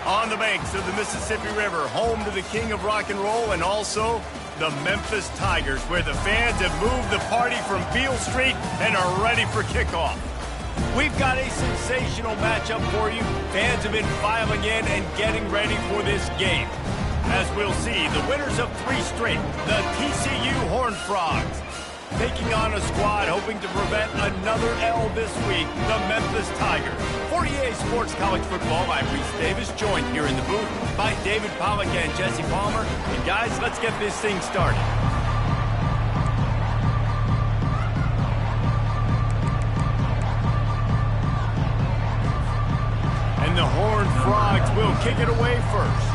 On the banks of the Mississippi River, home to the king of rock and roll and also the Memphis Tigers, where the fans have moved the party from Beale Street and are ready for kickoff. We've got a sensational matchup for you. Fans have been filing in and getting ready for this game. As we'll see, the winners of 3 straight, the TCU Horned Frogs, taking on a squad hoping to prevent another L this week, the Memphis Tigers. For EA Sports College Football, I'm Reese Davis, joined here in the booth by David Pollack and Jesse Palmer. And guys, let's get this thing started. And the Horned Frogs will kick it away first.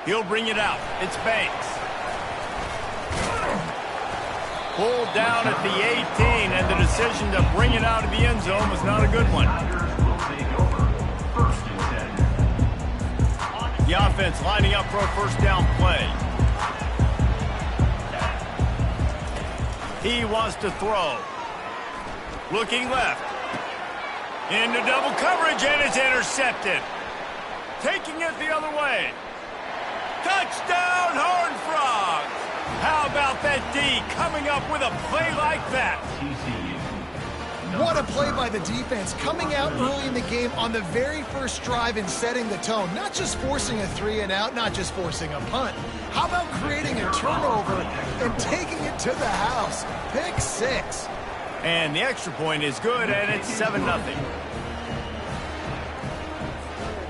He'll bring it out. It's Banks. Pulled down at the 18, and the decision to bring it out of the end zone was not a good one. The offense lining up for a first down play. He wants to throw. Looking left. Into double coverage, and it's intercepted. Taking it the other way. Touchdown, Horned Frogs! How about that D coming up with a play like that? What a play by the defense, coming out early in the game on the very first drive and setting the tone. Not just forcing a 3-and-out, not just forcing a punt. How about creating a turnover and taking it to the house? Pick 6. And the extra point is good, and it's 7-0.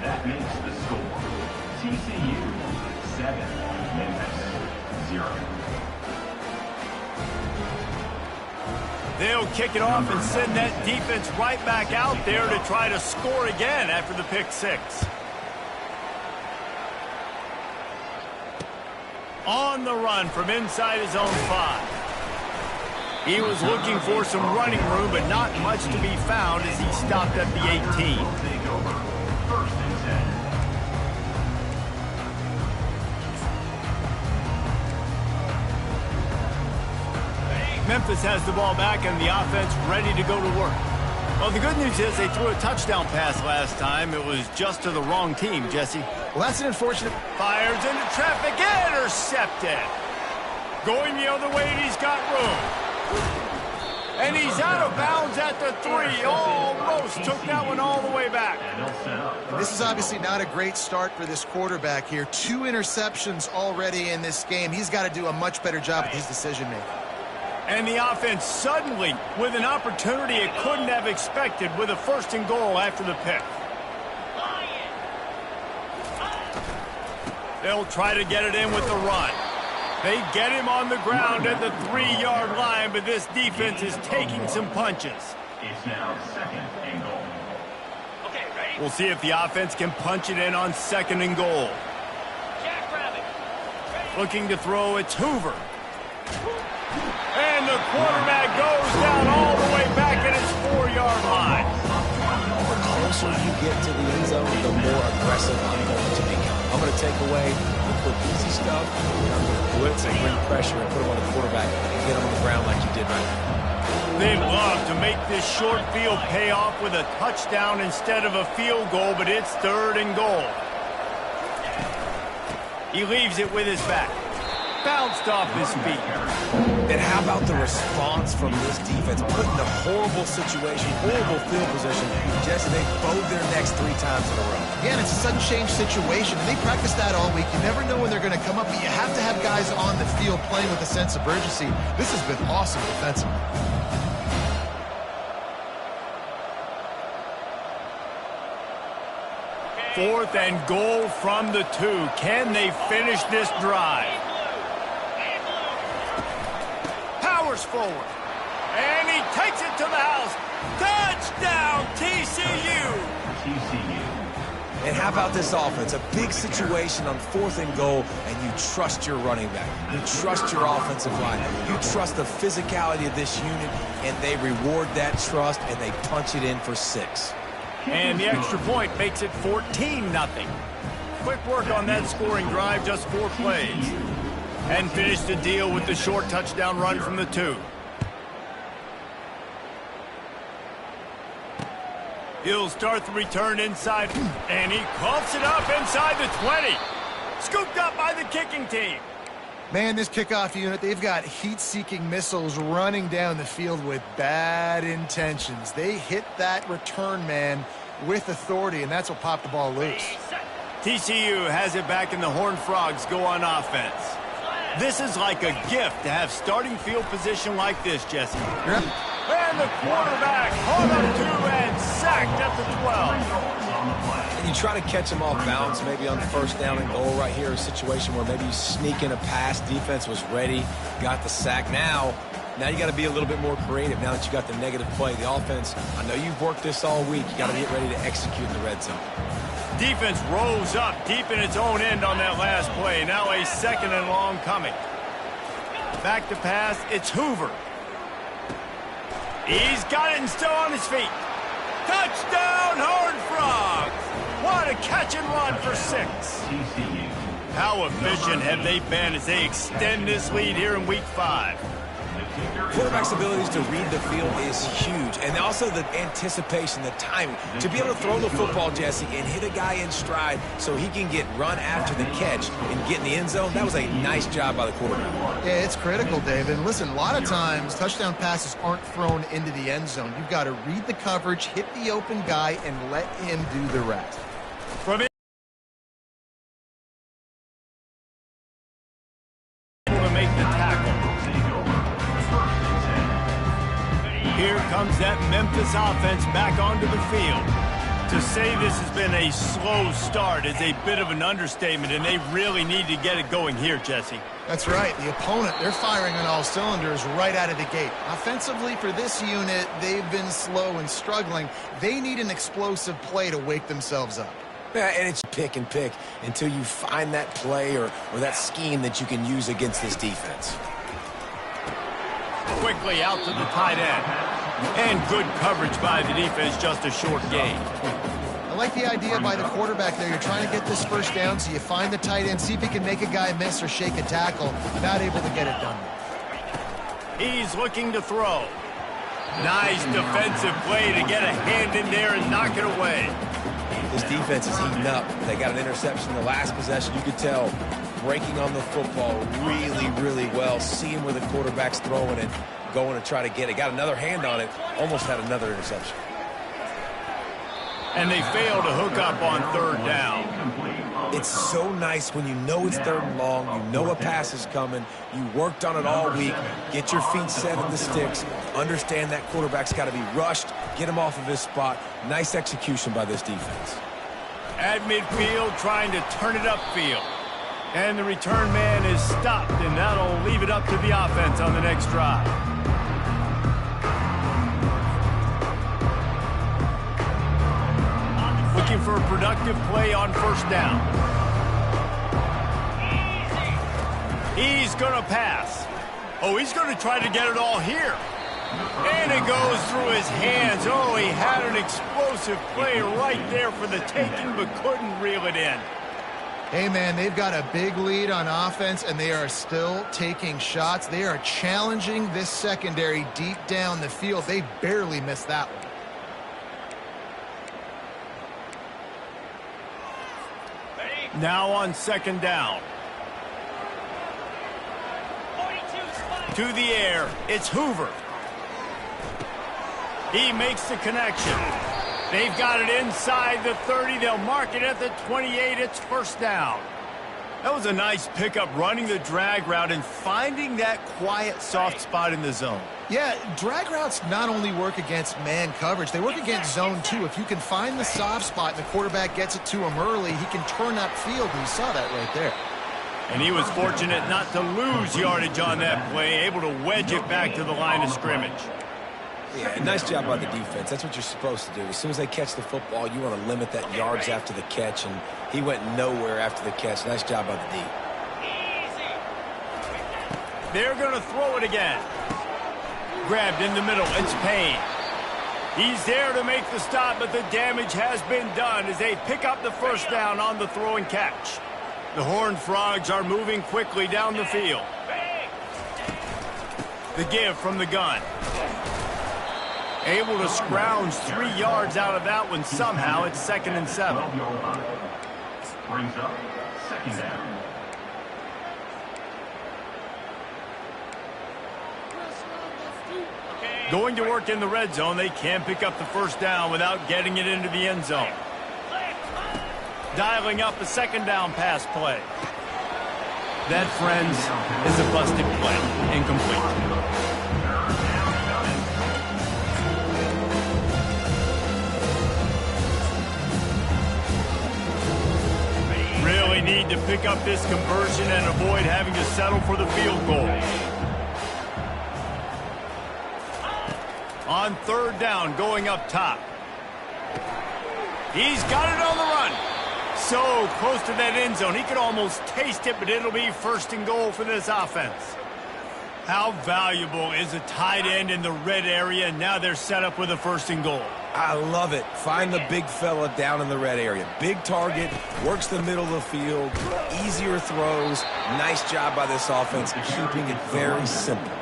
That makes the score. TCU 7, Memphis 0. They'll kick it off and send that defense right back out there to try to score again after the pick 6. On the run from inside his own 5. He was looking for some running room, but not much to be found as he stopped at the 18. First and 10. Memphis has the ball back and the offense ready to go to work. Well, the good news is they threw a touchdown pass last time. It was just to the wrong team, Jesse. Well, that's an unfortunate... Fires into traffic, intercepted. Going the other way, and he's got room. And he's out of bounds at the 3. Almost took that one all the way back. And this is obviously not a great start for this quarterback here. 2 interceptions already in this game. He's got to do a much better job with his decision-making. And the offense suddenly with an opportunity it couldn't have expected with a 1st and goal after the pick. They'll try to get it in with the run. They get him on the ground at the 3-yard line, but this defense is taking some punches. It's now 2nd and goal. Okay, ready? We'll see if the offense can punch it in on 2nd and goal. Looking to throw, it's Hoover. And the quarterback goes down all the way back at his 4-yard line. The closer you get to the end zone, the more aggressive I'm going to become. I'm going to take away the quick, easy stuff. I'm going to blitz and bring pressure and put him on the quarterback and get him on the ground like you did right now. They'd love to make this short field pay off with a touchdown instead of a field goal, but it's 3rd and goal. He leaves it with his back. Bounced off his feet. And how about the response from this defense? Put in a horrible situation, horrible field position. Jesse, they bowed their necks 3 times in a row. Again, it's a sudden change situation. They practice that all week. You never know when they're going to come up, but you have to have guys on the field playing with a sense of urgency. This has been awesome defensively. Fourth and goal from the 2. Can they finish this drive? Powers forward. And he takes it to the house. Touchdown, TCU! TCU. And how about this offense? A big situation on 4th and goal, and you trust your running back. You trust your offensive line. You trust the physicality of this unit, and they reward that trust, and they punch it in for 6. And the extra point makes it 14-0. Quick work on that scoring drive, just 4 plays. And finish the deal with the short touchdown run from the 2. He'll start the return inside, and he coughs it up inside the 20. Scooped up by the kicking team. Man, this kickoff unit, they've got heat-seeking missiles running down the field with bad intentions. They hit that return man with authority, and that's what popped the ball loose. TCU has it back, and the Horned Frogs go on offense. This is like a gift to have starting field position like this, Jesse. Yep. And the quarterback hauled up 2 and sacked at the 12. And you try to catch him off balance, maybe on the first down and goal right here, a situation where maybe you sneak in a pass, defense was ready, got the sack. Now you got to be a little bit more creative now that you got the negative play. The offense, I know you've worked this all week. You got to get ready to execute in the red zone. Defense rose up deep in its own end on that last play. Now a 2nd and long coming. Back to pass, it's Hoover. He's got it and still on his feet. Touchdown, Horned Frogs! What a catch and run for 6. TCU. How efficient have they been as they extend this lead here in Week 5? Quarterback's abilities to read the field is huge, and also the anticipation, the timing. To be able to throw the football, Jesse, and hit a guy in stride so he can get run after the catch and get in the end zone, that was a nice job by the quarterback. Yeah, it's critical, David. And listen, a lot of times touchdown passes aren't thrown into the end zone. You've got to read the coverage, hit the open guy, and let him do the rest. From able to make the tackle. Here comes that Memphis offense back onto the field. To say this has been a slow start is a bit of an understatement, and they really need to get it going here, Jesse. That's right. The opponent, they're firing on all cylinders right out of the gate. Offensively, for this unit, they've been slow and struggling. They need an explosive play to wake themselves up. Yeah, and it's pick and pick until you find that play or that scheme that you can use against this defense. Quickly out to the tight end. And good coverage by the defense, just a short gain. I like the idea by the quarterback there. You're trying to get this first down, so you find the tight end, see if he can make a guy miss or shake a tackle. Not able to get it done. He's looking to throw. Nice defensive play to get a hand in there and knock it away. This defense is heating up. They got an interception in the last possession. You could tell breaking on the football really, really well. Seeing where the quarterback's throwing it, going to try to get it. Got another hand on it. Almost had another interception. And they fail to hook up on 3rd down. It's so nice when you know it's 3rd and long, you know a pass is coming, you worked on it all week, get your feet set in the sticks, understand that quarterback's got to be rushed, get him off of his spot. Nice execution by this defense. At midfield, trying to turn it upfield. And the return man is stopped, and that'll leave it up to the offense on the next drive. Looking for a productive play on 1st down. He's going to pass. Oh, he's going to try to get it all here. And it goes through his hands. Oh, he had an explosive play right there for the taking, but couldn't reel it in. Hey, man, they've got a big lead on offense, and they are still taking shots. They are challenging this secondary deep down the field. They barely missed that one. Now on 2nd down. To the air, it's Hoover. He makes the connection. They've got it inside the 30. They'll mark it at the 28. It's 1st down. That was a nice pickup, running the drag route and finding that quiet, soft spot in the zone. Yeah, drag routes not only work against man coverage, they work against zone too. If you can find the soft spot and the quarterback gets it to him early, he can turn upfield, and you saw that right there. And he was fortunate not to lose yardage on that play, able to wedge it back to the line of scrimmage. Yeah, nice job by the defense. That's what you're supposed to do. As soon as they catch the football, you want to limit that yards after the catch, and he went nowhere after the catch. Nice job by the D. They're going to throw it again. Grabbed in the middle. It's Payne. He's there to make the stop, but the damage has been done as they pick up the 1st down on the throw and catch. The Horned Frogs are moving quickly down the field. The give from the gun. Able to scrounge 3 yards out of that one somehow. It's 2nd and 7. Brings up 2nd down. Going to work in the red zone. They can't pick up the 1st down without getting it into the end zone. Dialing up a 2nd down pass play. That, friends, is a busted play. Incomplete. Really need to pick up this conversion and avoid having to settle for the field goal. On 3rd down, going up top. He's got it on the run. So close to that end zone. He could almost taste it, but it'll be 1st and goal for this offense. How valuable is a tight end in the red area? Now they're set up with a 1st and goal. I love it. Find the big fella down in the red area. Big target, works the middle of the field, easier throws. Nice job by this offense, keeping it very simple.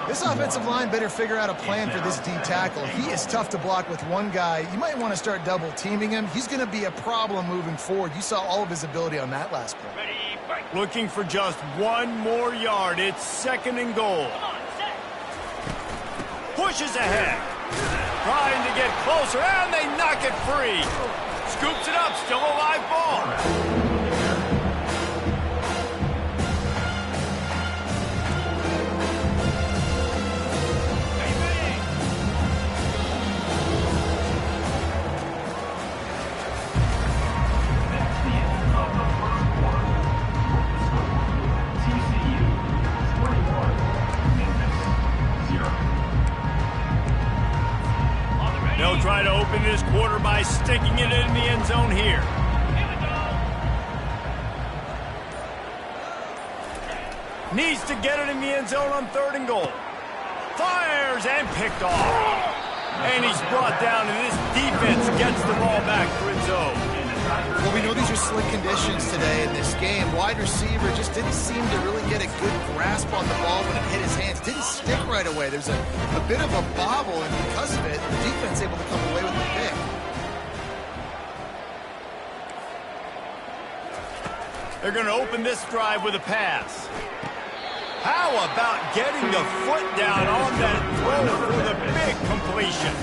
This offensive line better figure out a plan for this D tackle. He is tough to block with one guy. You might want to start double teaming him. He's going to be a problem moving forward. You saw all of his ability on that last play. Looking for just 1 more yard. It's 2nd and goal. Pushes ahead. Trying to get closer, and they knock it free. Scoops it up, still a live ball. They'll try to open this quarter by sticking it in the end zone here. Needs to get it in the end zone on 3rd and goal. Fires and picked off. And he's brought down, and this defense gets the ball back for its own. Well, we know these are slick conditions today in this game. Wide receiver just didn't seem to really get a good grasp on the ball when it hit his hands. Didn't stick right away. There's a bit of a bobble, and because of it, the defense able to come away with the pick. They're going to open this drive with a pass. How about getting the foot down on that throw for the big completion?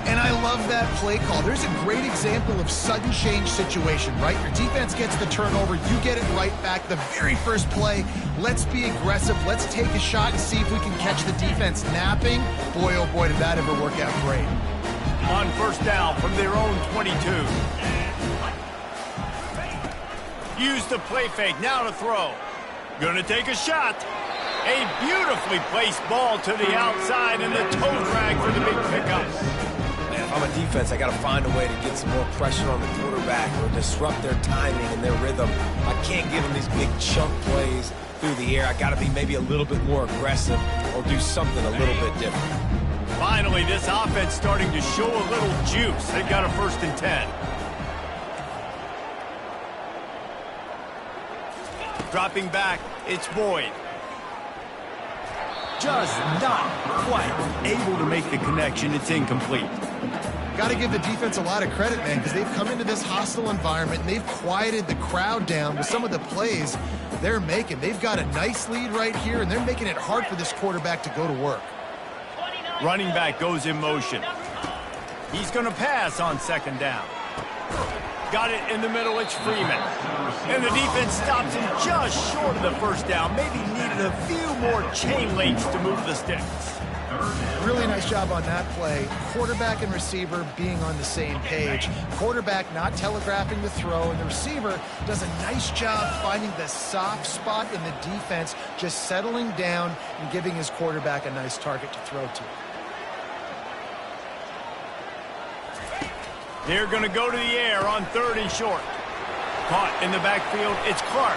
And I love that play call. There's a great example of sudden change situation, right? Your defense gets the turnover, you get it right back. The very first play, let's be aggressive. Let's take a shot and see if we can catch the defense napping. Boy, oh boy, did that ever work out great. On 1st down from their own 22. Use the play fake, now to throw. Gonna take a shot. A beautifully placed ball to the outside and the toe drag for the big pickup. Man, if I'm a defense, I got to find a way to get some more pressure on the quarterback or disrupt their timing and their rhythm. I can't give them these big chunk plays through the air. I got to be maybe a little bit more aggressive or do something a little bit different. Finally, this offense starting to show a little juice. They've got a 1st and 10. Dropping back, it's Boyd. Just not quite able to make the connection. It's incomplete. Got to give the defense a lot of credit, man, because they've come into this hostile environment and they've quieted the crowd down with some of the plays they're making. They've got a nice lead right here, and they're making it hard for this quarterback to go to work. Running back goes in motion. He's going to pass on 2nd down. Got it in the middle, it's Freeman. And the defense stops him just short of the 1st down. Maybe needed a few more chain links to move the sticks. Really nice job on that play. Quarterback and receiver being on the same page. Quarterback not telegraphing the throw, and the receiver does a nice job finding the soft spot in the defense, just settling down and giving his quarterback a nice target to throw to. They're going to go to the air on 3rd and short. Caught in the backfield, it's Clark.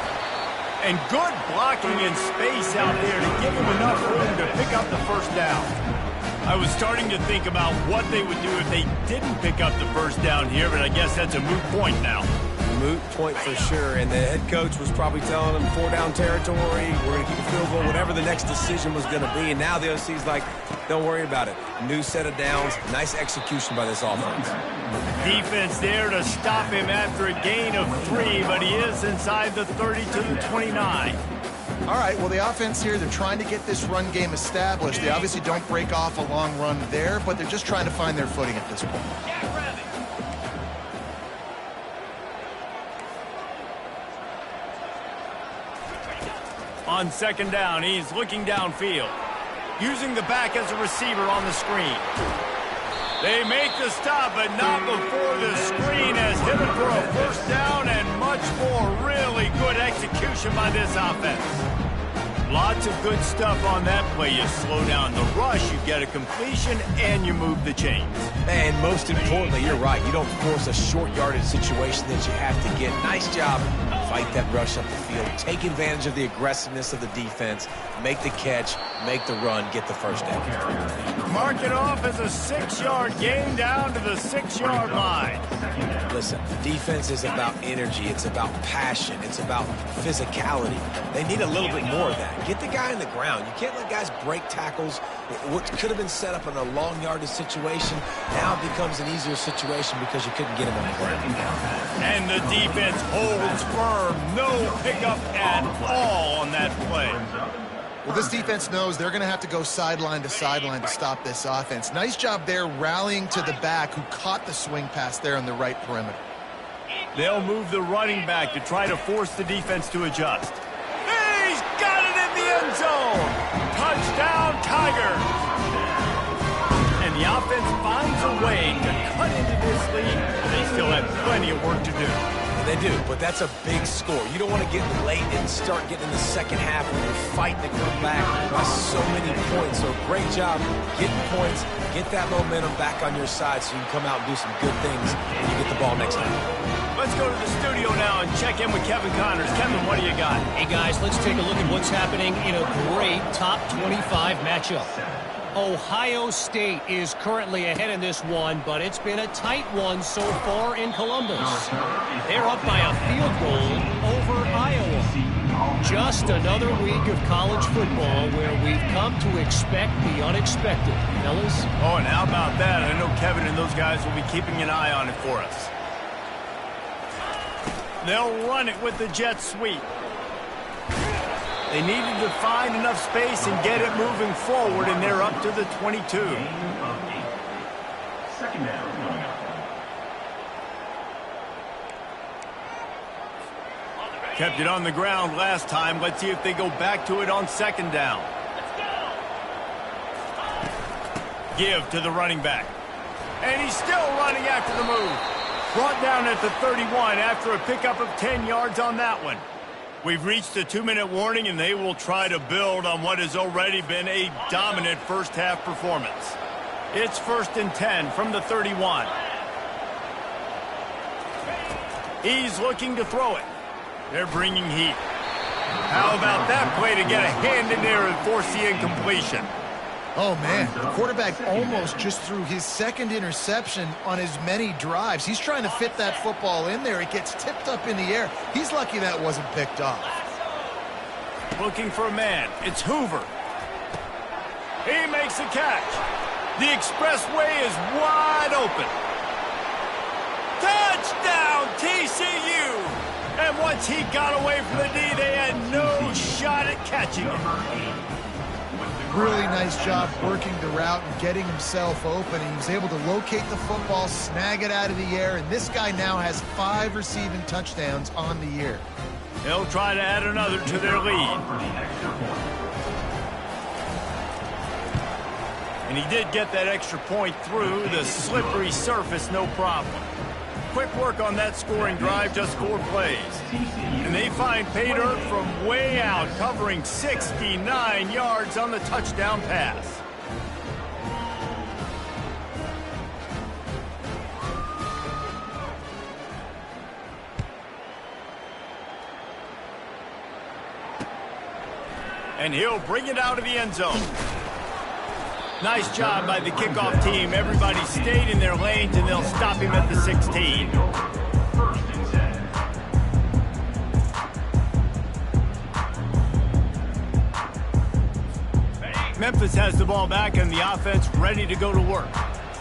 And good blocking in space out there to give him enough room to pick up the 1st down. I was starting to think about what they would do if they didn't pick up the 1st down here, but I guess that's a moot point now. moot point for sure, and the head coach was probably telling them 4-down territory, we're going to keep a field goal, whatever the next decision was going to be, and now the OC's like, don't worry about it. New set of downs, nice execution by this offense. Defense there to stop him after a gain of 3, but he is inside the 30 to the 29. All right, well, the offense here, they're trying to get this run game established. They obviously don't break off a long run there, but they're just trying to find their footing at this point. On second down, he's looking downfield, using the back as a receiver on the screen. They make the stop, but not before the screen has hit him for a first down, and much more really good execution by this offense. Lots of good stuff on that play. You slow down the rush, you get a completion, and you move the chains. And most importantly, you're right. You don't force a short yardage situation that you have to get. Nice job. Fight that rush up the field. Take advantage of the aggressiveness of the defense. Make the catch. Make the run. Get the first down. Mark it off as a 6-yard gain down to the 6-yard line. Listen, defense is about energy. It's about passion. It's about physicality. They need a little bit more of that. Get the guy in the ground. You can't let guys break tackles. What could have been set up in a long yardage situation now it becomes an easier situation because you couldn't get him on the ground. And the defense holds firm. No pickup at all on that play. Well, this defense knows they're going to have to go sideline to stop this offense. Nice job there rallying to the back who caught the swing pass there on the right perimeter. They'll move the running back to try to force the defense to adjust. He's got it in the end zone. Touchdown, Tigers. And the offense finds a way to cut into this lead. They still have plenty of work to do. They do, but that's a big score. You don't want to get late and start getting in the second half when you're fighting to come back by so many points. So great job getting points, get that momentum back on your side so you can come out and do some good things when you get the ball next time. Let's go to the studio now and check in with Kevin Connors. Kevin, what do you got? Hey, guys, let's take a look at what's happening in a great top 25 matchup. Ohio State is currently ahead in this one, but it's been a tight one so far in Columbus. They're up by a field goal over Iowa. Just another week of college football where we've come to expect the unexpected, fellas. Oh, and how about that? I know Kevin and those guys will be keeping an eye on it for us. They'll run it with the jet sweep. They needed to find enough space and get it moving forward, and they're up to the 22. Second down. Kept it on the ground last time. Let's see if they go back to it on second down. Give to the running back. And he's still running after the move. Brought down at the 31 after a pickup of 10 yards on that one. We've reached the 2-minute warning, and they will try to build on what has already been a dominant first-half performance. It's 1st and 10 from the 31. He's looking to throw it. They're bringing heat. How about that play to get a hand in there and force the incompletion? Oh, man, the quarterback almost just threw his second interception on as many drives. He's trying to fit that football in there. It gets tipped up in the air. He's lucky that wasn't picked off. Looking for a man. It's Hoover. He makes the catch. The expressway is wide open. Touchdown, TCU! And once he got away from the D, they had no shot at catching it. Really nice job working the route and getting himself open. He was able to locate the football, snag it out of the air, and this guy now has 5 receiving touchdowns on the year. They'll try to add another to their lead. And he did get that extra point through the slippery surface, no problem. Quick work on that scoring drive, just 4 plays. And they find pay dirt from way out, covering 69 yards on the touchdown pass. And he'll bring it out of the end zone. Nice job by the kickoff team. Everybody stayed in their lanes, and they'll stop him at the 16. Memphis has the ball back and the offense ready to go to work.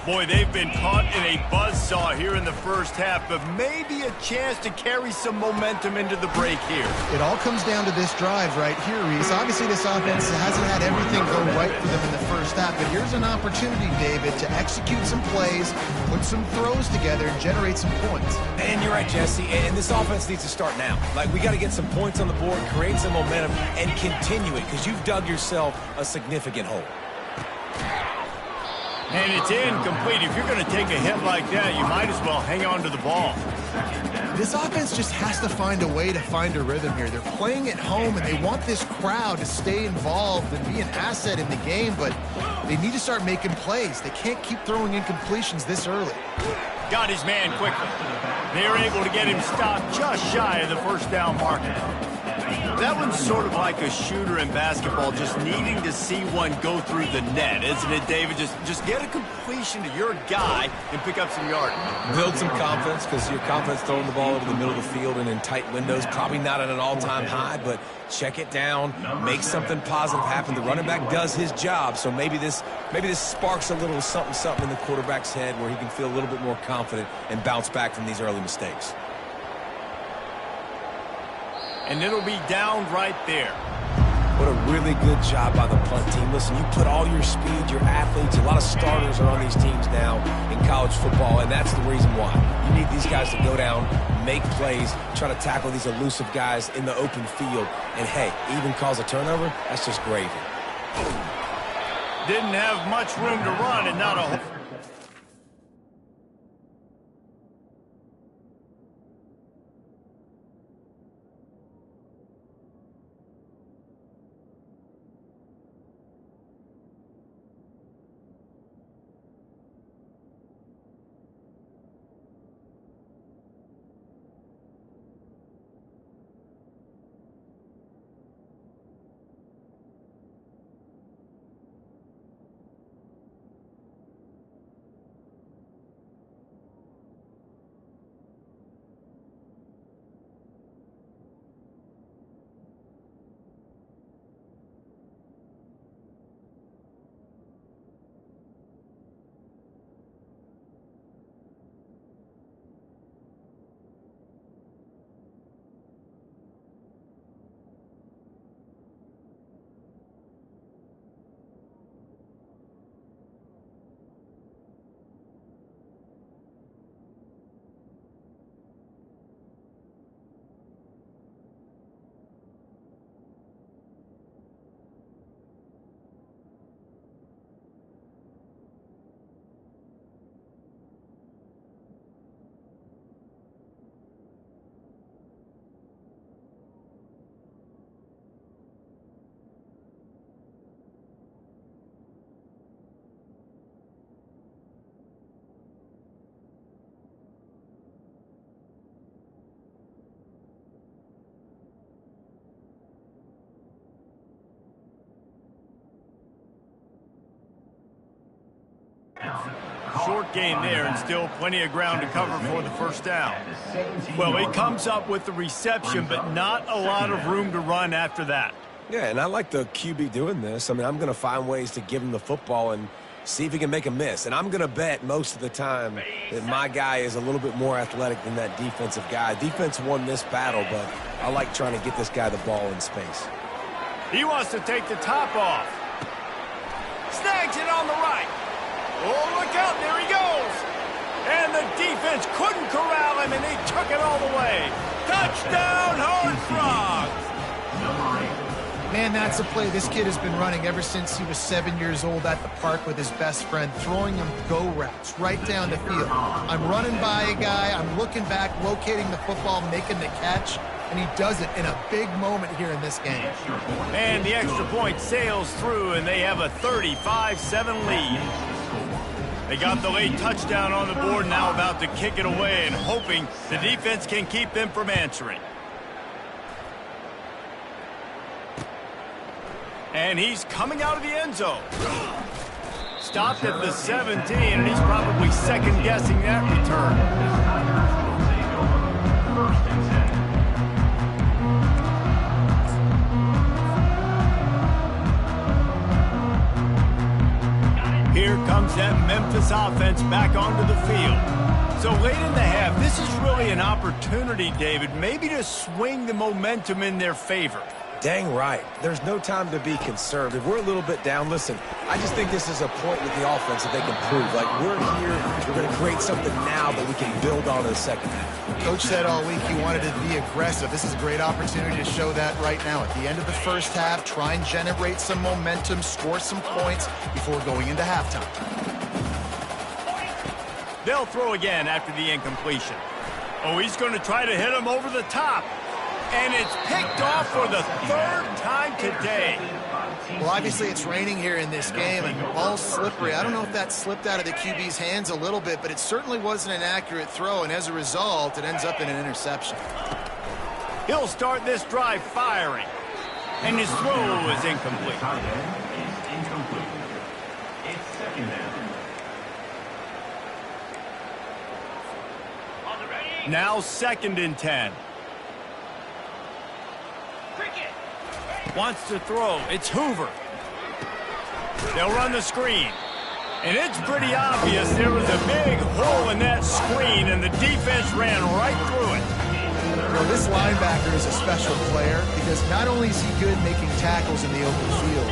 Boy, they've been caught in a buzzsaw here in the first half, but maybe a chance to carry some momentum into the break here. It all comes down to this drive right here, Reese. Obviously, this offense hasn't had everything go right for them in the first half, but here's an opportunity, David, to execute some plays, put some throws together, and generate some points. And you're right, Jesse, and this offense needs to start now. Like, we got to get some points on the board, create some momentum, and continue it, because you've dug yourself a significant hole. And it's incomplete. If you're going to take a hit like that, you might as well hang on to the ball. This offense just has to find a way to find a rhythm here. They're playing at home, and they want this crowd to stay involved and be an asset in the game, but they need to start making plays. They can't keep throwing incompletions this early. Got his man quickly. They were able to get him stopped just shy of the first down marker. That one's sort of like a shooter in basketball, just needing to see one go through the net, isn't it, David? Just get a completion to your guy and pick up some yardage. Build some confidence, because your confidence throwing the ball over the middle of the field and in tight windows, probably not at an all-time high, but check it down, make something positive happen. The running back does his job, so maybe this sparks a little something in the quarterback's head where he can feel a little bit more confident and bounce back from these early mistakes. And it'll be down right there. What a really good job by the punt team. Listen, you put all your speed, your athletes, a lot of starters are on these teams now in college football, and that's the reason why. You need these guys to go down, make plays, try to tackle these elusive guys in the open field, and hey, even cause a turnover, that's just gravy. Didn't have much room to run and not a... Short gain there and still plenty of ground to cover for the first down. Well, he comes up with the reception, but not a lot of room to run after that. Yeah, and I like the QB doing this. I mean, I'm going to find ways to give him the football and see if he can make a miss. And I'm going to bet most of the time that my guy is a little bit more athletic than that defensive guy. Defense won this battle, but I like trying to get this guy the ball in space. He wants to take the top off. Snags it on the right. Oh, look out, there he goes. And the defense couldn't corral him, and he took it all the way. Touchdown, Horned Frogs. Man, that's a play this kid has been running ever since he was 7 years old at the park with his best friend, throwing him go routes right down the field. I'm running by a guy, I'm looking back, locating the football, making the catch, and he does it in a big moment here in this game. And the extra point sails through, and they have a 35-7 lead. They got the late touchdown on the board, now about to kick it away and hoping the defense can keep them from answering. And he's coming out of the end zone. Stopped at the 17, and he's probably second-guessing that return. comes that Memphis offense back onto the field. So late in the half, this is really an opportunity, David, maybe to swing the momentum in their favor. Dang right. There's no time to be conservative. We're a little bit down. Listen, I just think this is a point with the offense that they can prove. Like, we're here, we're going to create something now that we can build on in the second half. Coach said all week he wanted to be aggressive. This is a great opportunity to show that right now. At the end of the first half, try and generate some momentum, score some points before going into halftime. They'll throw again after the incompletion. Oh, he's going to try to hit him over the top. And it's picked off for the third time today. Well, obviously it's raining here in this game, and the ball's slippery. I don't know if that slipped out of the QB's hands a little bit, but it certainly wasn't an accurate throw, and as a result, it ends up in an interception. He'll start this drive firing. And his throw is incomplete. It's second down. Now 2nd and 10. Wants to throw. It's Hoover. They'll run the screen. And it's pretty obvious there was a big hole in that screen, and the defense ran right through it. Well, this linebacker is a special player because not only is he good making tackles in the open field,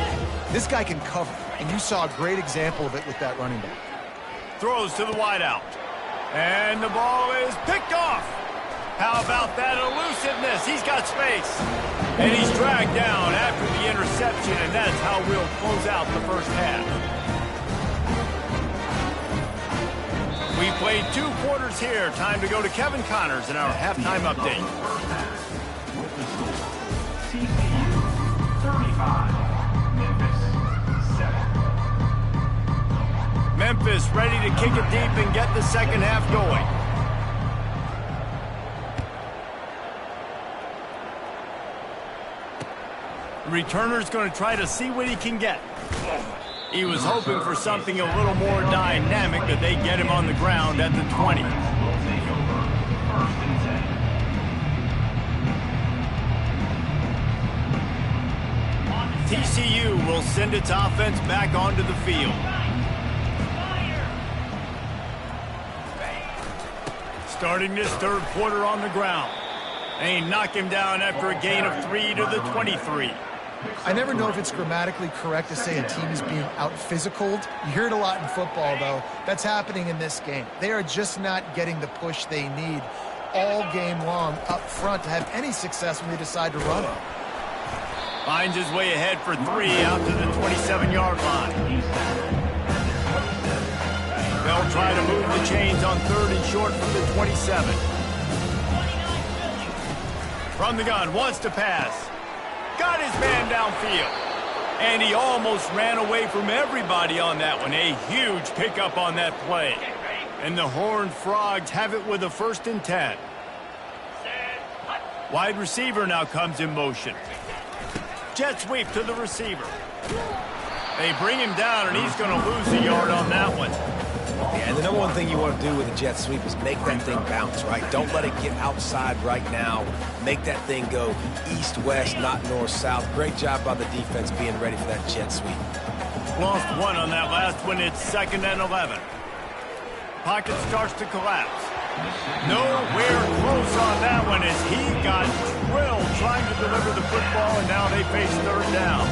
this guy can cover. And you saw a great example of it with that running back. Throws to the wideout. And the ball is picked off. How about that elusiveness? He's got space. And he's dragged down after the interception, and that's how we'll close out the first half. We played 2 quarters here. Time to go to Kevin Connors in our halftime update. With the score, TCU 35, Memphis 7. Memphis ready to kick it deep and get the second half going. Returner's going to try to see what he can get. He was hoping for something a little more dynamic, but they get him on the ground at the 20. Will take over 1st and 10. TCU will send its offense back onto the field. Starting this 3rd quarter on the ground. They knock him down after a gain of 3 to the 23. I never know if it's grammatically correct to say a team is being out-physicaled. You hear it a lot in football, though. That's happening in this game. They are just not getting the push they need all game long up front to have any success when they decide to run it. Finds his way ahead for 3 out to the 27-yard line. They'll try to move the chains on 3rd and short from the 27. From the gun, wants to pass. Got his man downfield. And he almost ran away from everybody on that one. A huge pickup on that play. And the Horned Frogs have it with a 1st and 10. Wide receiver now comes in motion. Jet sweep to the receiver. They bring him down, and he's going to lose a yard on that one. Yeah, and the number 1 thing you want to do with a jet sweep is make that thing bounce, right? Don't let it get outside right now. Make that thing go east-west, not north-south. Great job by the defense being ready for that jet sweep. Lost 1 on that last one. It's 2nd and 11. Pocket starts to collapse. Nowhere close on that one as he got drilled trying to deliver the football, and now they face 3rd down.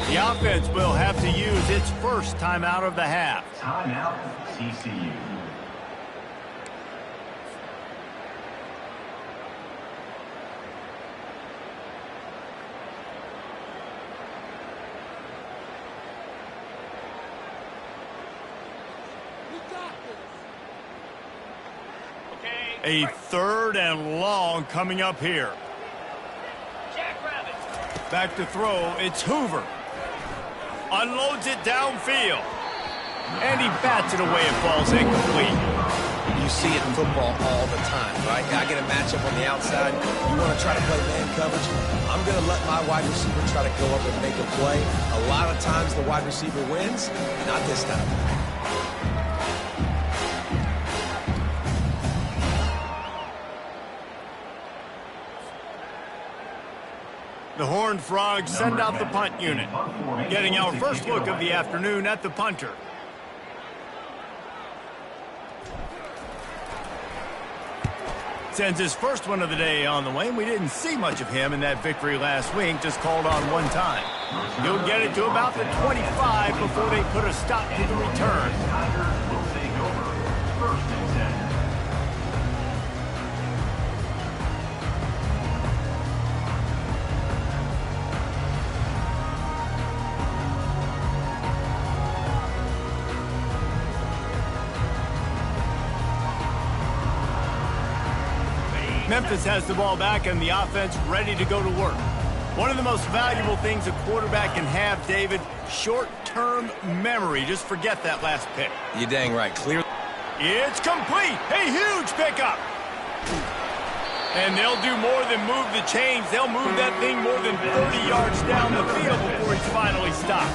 The offense will have to use its first timeout of the half. Timeout, TCU. A 3rd and long coming up here. Back to throw, it's Hoover. Unloads it downfield. And he bats it away and falls incomplete. You see it in football all the time, right? I get a matchup on the outside. You want to try to play man coverage? I'm going to let my wide receiver try to go up and make a play. A lot of times the wide receiver wins. Not this time. The Horned Frogs send out the punt unit. Getting our first look of the afternoon at the punter. Sends his first one of the day on the way, and we didn't see much of him in that victory last week, just called on one time. He'll get it to about the 25 before they put a stop to the return. Tigers will take over. First and 10. Memphis has the ball back and the offense ready to go to work. One of the most valuable things a quarterback can have, David, short-term memory. Just forget that last pick. You're dang right. Clear. It's complete. A huge pickup. And they'll do more than move the chains. They'll move that thing more than 30 yards down the field before he's finally stopped.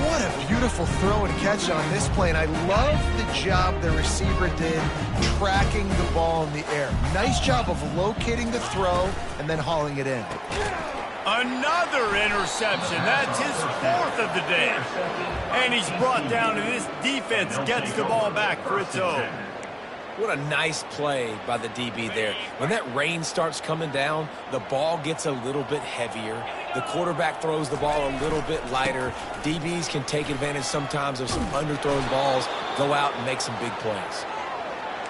What a beautiful throw and catch on this play, and I love the job the receiver did tracking the ball in the air. Nice job of locating the throw and then hauling it in. Another interception. That's his fourth of the day. And he's brought down, and this defense gets the ball back for its own. What a nice play by the DB there. When that rain starts coming down, the ball gets a little bit heavier. The quarterback throws the ball a little bit lighter. DBs can take advantage sometimes of some underthrown balls, go out and make some big plays.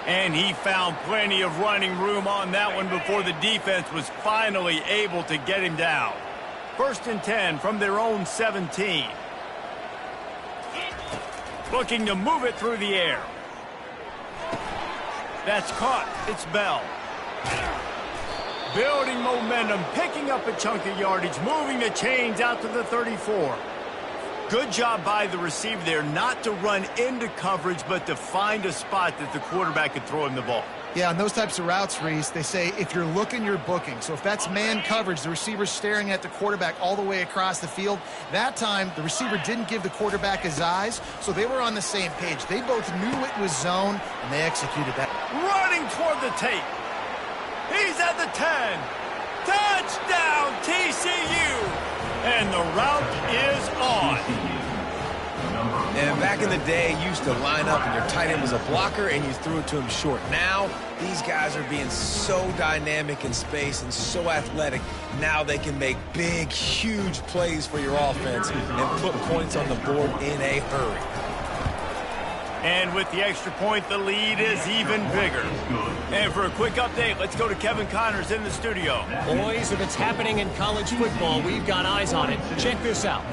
And he found plenty of running room on that one before the defense was finally able to get him down. First and 10 from their own 17. Looking to move it through the air. That's caught. It's Bell. Building momentum, picking up a chunk of yardage, moving the chains out to the 34. Good job by the receiver there not to run into coverage, but to find a spot that the quarterback could throw him the ball. Yeah, on those types of routes, Reese, they say if you're looking, you're booking. So if that's man coverage, the receiver's staring at the quarterback all the way across the field. That time, the receiver didn't give the quarterback his eyes, so they were on the same page. They both knew it was zone, and they executed that. Running toward the tape. He's at the 10. Touchdown, TCU. And the route is on. And back in the day, you used to line up and your tight end was a blocker and you threw it to him short. Now, these guys are being so dynamic in space and so athletic. Now they can make big, huge plays for your offense and put points on the board in a hurry. And with the extra point, the lead is even bigger. And for a quick update, let's go to Kevin Connors in the studio. Boys, if it's happening in college football, we've got eyes on it. Check this out.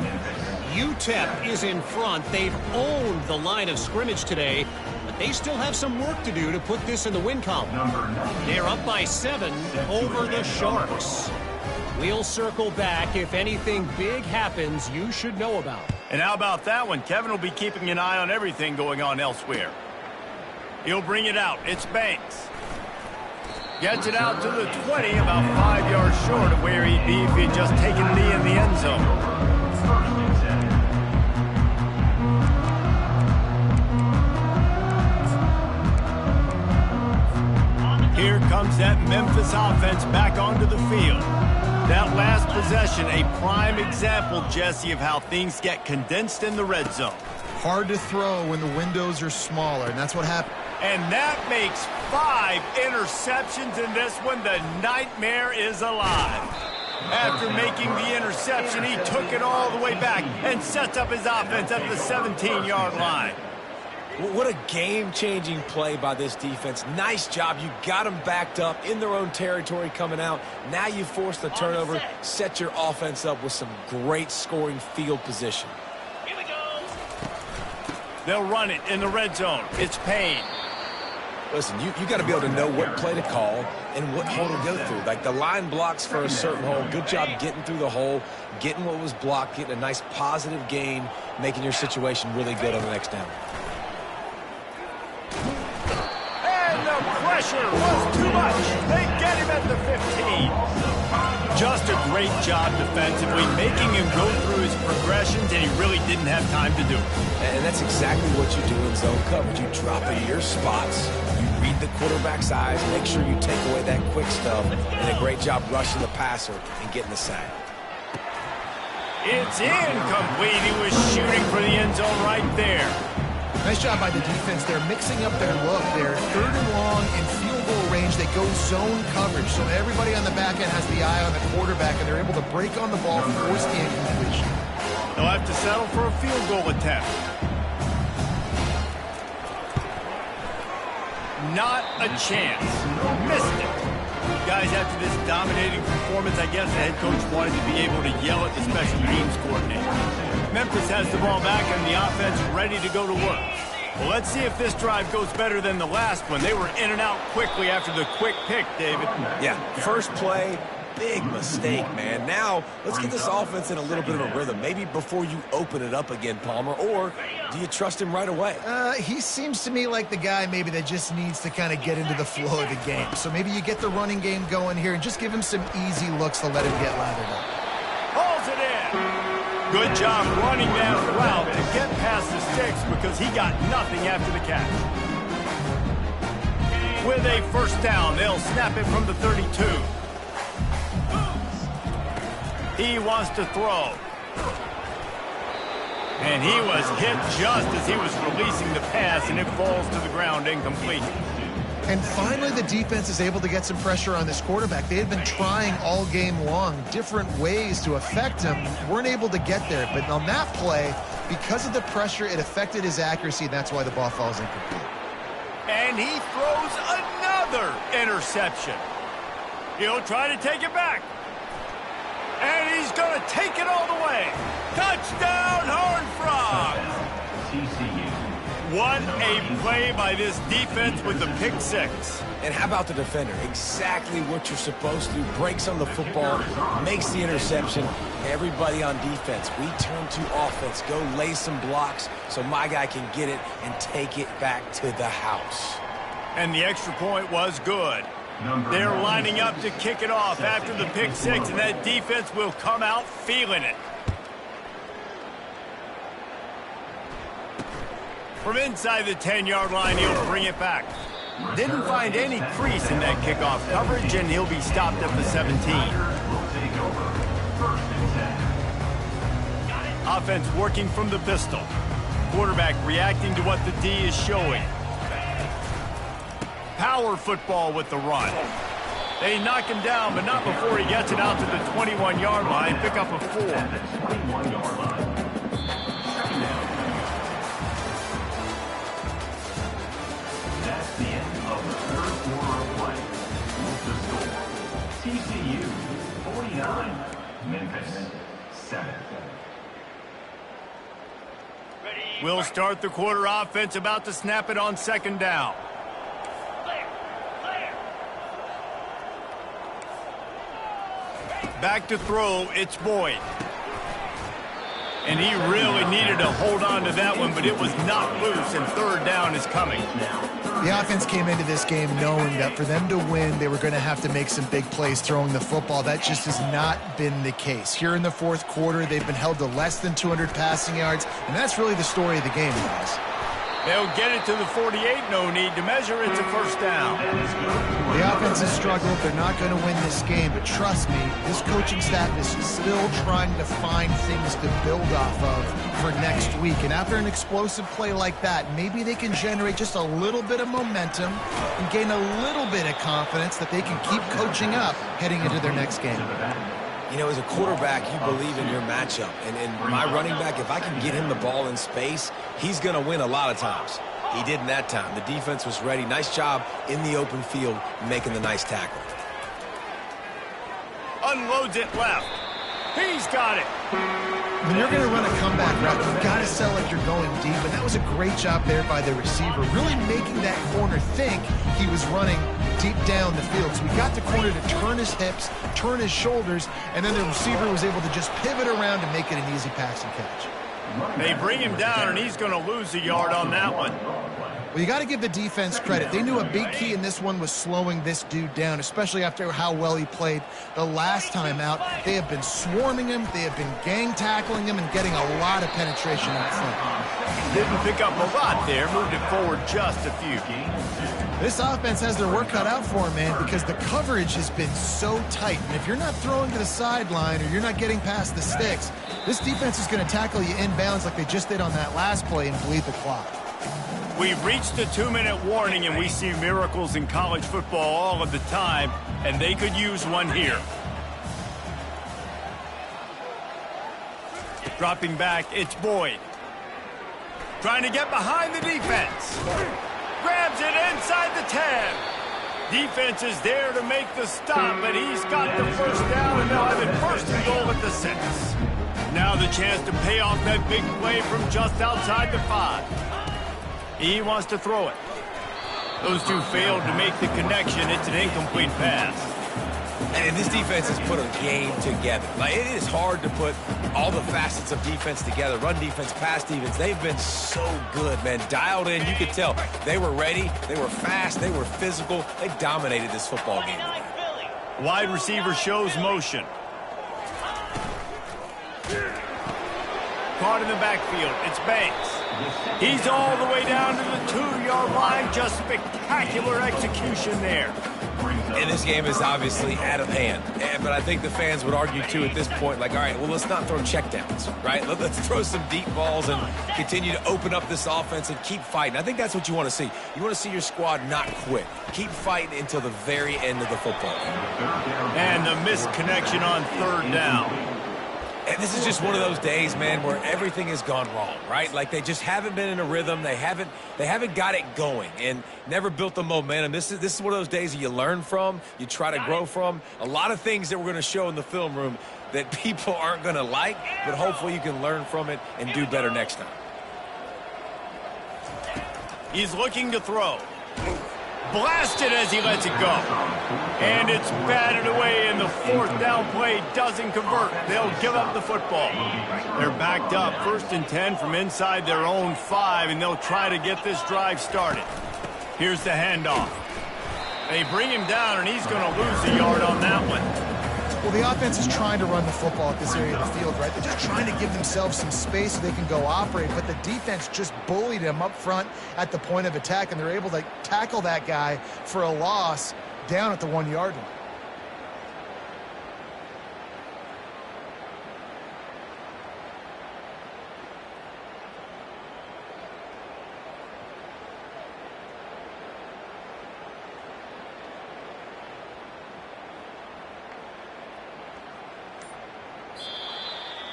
UTEP is in front. They've owned the line of scrimmage today, but they still have some work to do to put this in the win column. They're up by 7 over the Sharks. We'll circle back if anything big happens you should know about. And how about that one? Kevin will be keeping an eye on everything going on elsewhere. He'll bring it out. It's Banks. Gets it out to the 20, about 5 yards short of where he'd be if he'd just taken a knee in the end zone. Here comes that Memphis offense back onto the field. That last possession, a prime example, Jesse, of how things get condensed in the red zone. Hard to throw when the windows are smaller, and that's what happened. And that makes 5 interceptions in this one. The nightmare is alive. After making the interception, he took it all the way back and sets up his offense at the 17-yard line. What a game-changing play by this defense. Nice job. You got them backed up in their own territory coming out. Now you force the turnover, set your offense up with some great scoring field position. Here we go. They'll run it in the red zone. It's Payne. Listen, you got to be able to know what play to call and what hole to go through. Like the line blocks for a certain hole. Good job getting through the hole, getting what was blocked, getting a nice positive gain, making your situation really good on the next down. And the pressure was too much. They get him at the 15. Just a great job defensively, making him go through his progressions, and he really didn't have time to do it. And that's exactly what you do in zone coverage. You drop into your spots, you read the quarterback's eyes, make sure you take away that quick stuff, and a great job rushing the passer and getting the sack. It's incomplete. He was shooting for the end zone right there. Nice job by the defense. They're mixing up their look. They're 3rd and long in field goal range. They go zone coverage. So everybody on the back end has the eye on the quarterback, and they're able to break on the ball, force the incompletion. They'll have to settle for a field goal attempt. Not a chance. Missed it. Guys, after this dominating performance, I guess the head coach wanted to be able to yell at the special teams coordinator. Memphis has the ball back and the offense ready to go to work. Well, let's see if this drive goes better than the last one. They were in and out quickly after the quick pick, David. Yeah, first play, big mistake, man. Now, let's get this offense in a little bit of a rhythm. Maybe before you open it up again, Palmer, or do you trust him right away? He seems to me like the guy maybe that just needs to kind of get into the flow of the game. So maybe you get the running game going here and just give him some easy looks to let him get lathered up. Pulls it in. Good job running that route to get past the sticks because he got nothing after the catch. With a first down, they'll snap it from the 32. He wants to throw. And he was hit just as he was releasing the pass, and it falls to the ground incomplete. And finally, the defense is able to get some pressure on this quarterback. They had been trying all game long different ways to affect him. Weren't able to get there. But on that play, because of the pressure, it affected his accuracy. And that's why the ball falls incomplete. And he throws another interception. He'll try to take it back. And he's going to take it all the way. Touchdown, Horned Frogs! TCU. What a play by this defense with the pick six. And how about the defender? Exactly what you're supposed to do. Breaks on the football, makes the interception. Everybody on defense, we turn to offense. Go lay some blocks so my guy can get it and take it back to the house. And the extra point was good. They're lining up to kick it off after the pick six, and that defense will come out feeling it. From inside the 10-yard line, he'll bring it back. Didn't find any crease in that kickoff coverage, and he'll be stopped at the 17. Offense working from the pistol. Quarterback reacting to what the D is showing. Power football with the run. They knock him down, but not before he gets it out to the 21-yard line. Pick up a 4. 21-yard line. That's the end of the third quarter of play. With the score, TCU 49, Memphis 7. We'll start the quarter. Offense about to snap it on second down. Back to throw, it's Boyd. And he really needed to hold on to that one, but it was not loose, and third down is coming. The offense came into this game knowing that for them to win, they were going to have to make some big plays throwing the football. That just has not been the case. Here in the fourth quarter, they've been held to less than 200 passing yards, and that's really the story of the game, guys. They'll get it to the 48, no need to measure. It's a first down. The offense has struggled. They're not going to win this game, but trust me, this coaching staff is still trying to find things to build off of for next week. And after an explosive play like that, maybe they can generate just a little bit of momentum and gain a little bit of confidence that they can keep coaching up heading into their next game. You know, as a quarterback, you believe in your matchup. And my running back, if I can get him the ball in space, he's going to win a lot of times. He didn't that time. The defense was ready. Nice job in the open field making the nice tackle. Unloads it left. He's got it. When you're going to run a comeback route, you've got to sell like you're going deep, and that was a great job there by the receiver, really making that corner think he was running deep down the field. So we got the corner to turn his hips, turn his shoulders, and then the receiver was able to just pivot around and make it an easy pass and catch. They bring him down, and he's going to lose a yard on that one. Well, you got to give the defense credit. They knew a big key in this one was slowing this dude down, especially after how well he played the last time out. They have been swarming him. They have been gang tackling him and getting a lot of penetration up front. Didn't pick up a lot there. Moved it forward just a few. This offense has their work cut out for him, man, because the coverage has been so tight. And if you're not throwing to the sideline or you're not getting past the sticks, this defense is going to tackle you inbounds like they just did on that last play and bleed the clock. We've reached the 2-minute warning, and we see miracles in college football all of the time, and they could use one here. Dropping back, it's Boyd. Trying to get behind the defense. Grabs it inside the 10. Defense is there to make the stop, but he's got the first down, and they'll have it first and goal at the 6. Now the chance to pay off that big play from just outside the 5. He wants to throw it. Those two failed to make the connection. It's an incomplete pass. And this defense has put a game together. Like, it is hard to put all the facets of defense together. Run defense, pass defense. They've been so good, man. Dialed in. You could tell they were ready. They were fast. They were physical. They dominated this football game. Wide receiver shows motion. Caught in the backfield. It's Banks. He's all the way down to the 2-yard line. Just spectacular execution there. And this game is obviously out of hand. But I think the fans would argue, too, at this point, like, all right, well, let's not throw checkdowns, right? Let's throw some deep balls and continue to open up this offense and keep fighting. I think that's what you want to see. You want to see your squad not quit. Keep fighting until the very end of the football game. And the missed connection on 3rd down. And this is just one of those days, man, where everything has gone wrong, right? Like, they just haven't been in a rhythm. They haven't got it going and never built the momentum. This is one of those days that you learn from, you try to grow from. A lot of things that we're going to show in the film room that people aren't going to like, but hopefully you can learn from it and do better next time. He's looking to throw. Blasted as he lets it go. And it's batted away, and the 4th down play doesn't convert. They'll give up the football. They're backed up 1st and 10 from inside their own 5, and they'll try to get this drive started. Here's the handoff. They bring him down, and he's going to lose a yard on that one. Well, the offense is trying to run the football at this area of the field, right? They're just trying to give themselves some space so they can go operate, but the defense just bullied him up front at the point of attack, and they're able to tackle that guy for a loss down at the 1-yard line.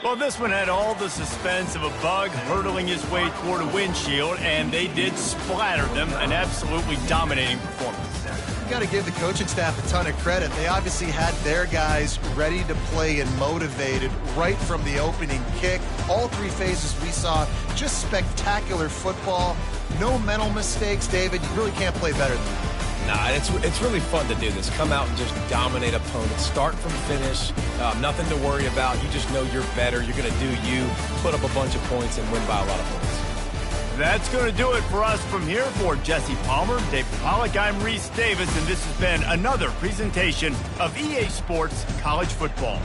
Well, this one had all the suspense of a bug hurtling his way toward a windshield, and they did splatter them. An absolutely dominating performance. You got to give the coaching staff a ton of credit. They obviously had their guys ready to play and motivated right from the opening kick. All 3 phases we saw, just spectacular football. No mental mistakes, David. You really can't play better than that. Nah, it's really fun to do this. Come out and just dominate opponents. Start from finish. Nothing to worry about. You just know you're better. You're going to do you, put up a bunch of points, and win by a lot of points. That's going to do it for us from here. For Jesse Palmer, Dave Pollack, I'm Reese Davis, and this has been another presentation of EA Sports College Football.